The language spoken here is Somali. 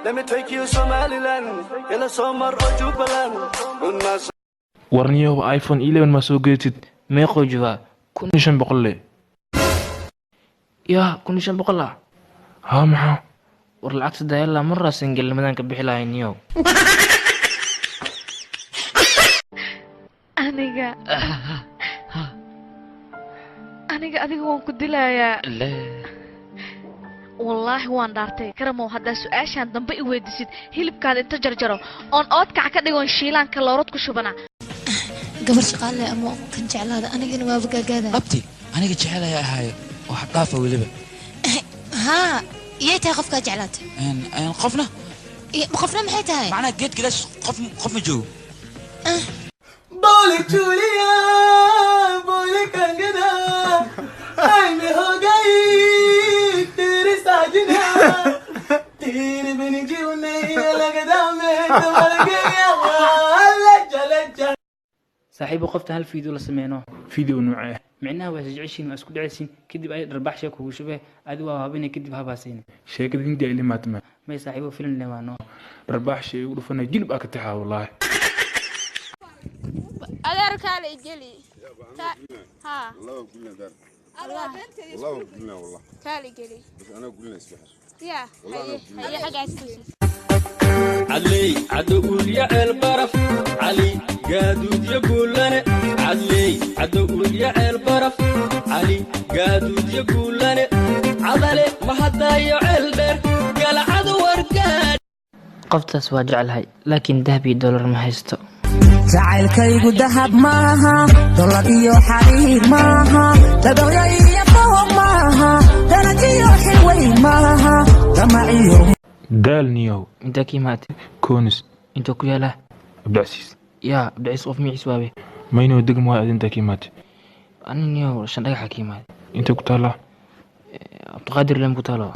Let me take you Somaliland, in a summer or Jubaland. warniyo iPhone 11 ma soo geetid meeqoo joogaa 1500 yaa 1500 ها maxaa war lacagta dayalla marra single nimadan ka bixi lahayn aniga adiga waan ku dilayaa والله وان دارتي كرمو هدا سؤاشان دنبا اي ويديsid hilibkaada inta jarjaro on oodkac ka dhigon shiilan kaloorad ku shubana gabar shaqaale ama kan jeclaada anigana waa bagagaada abti aniga jecelahay ahaayo wax dhaafa waliba ha yeetay qofka jeclaata qofna maxay tahay macna geed kale qof ma joogo Boli Julia boli kangana ay me ho gayi tere sajna tere bini jiw nahi lagada me tamar gaya alla jalaja saaxiibo qofta hal fiideo la sameeyno فيديو نوعه micnaha waa jeceshiin waa isku dhacaysiin kadib ay darbax sheeko kugu shubay adigu waa habeenay kadib habaaseen sheekada hindi ay limaatma may saaxiibo film leeyaano darbax shay u dhufana jilb aka taxaa wallahi adeer kaale jeli ها والله قلنا والله كالي جلي بس انا قلنا اسبحر يا هي حاجه اساسيه علي عدول يا البرف علي قادود يقول لنا علي عدول يا البرف علي قادود يقول لنا عضلي ما حدا يعلبر قال عدو ورقاد qoftaas waa jecelahay laakiin dahabi dollar ma haysto jacaylkaygu dahab maaha dollar iyo xariir maaha dadawya iyo fooq maaha darajiyo xilway maaha damaciyo daalniyo inta kiimaad koonis inta ku yaala abdacsiis yaa abdaciis qof miis waabe mayno degmo aad inta kiimaad anniyo shan dhagax kiimaad inta ku taala abdulqaadir lam ku taalo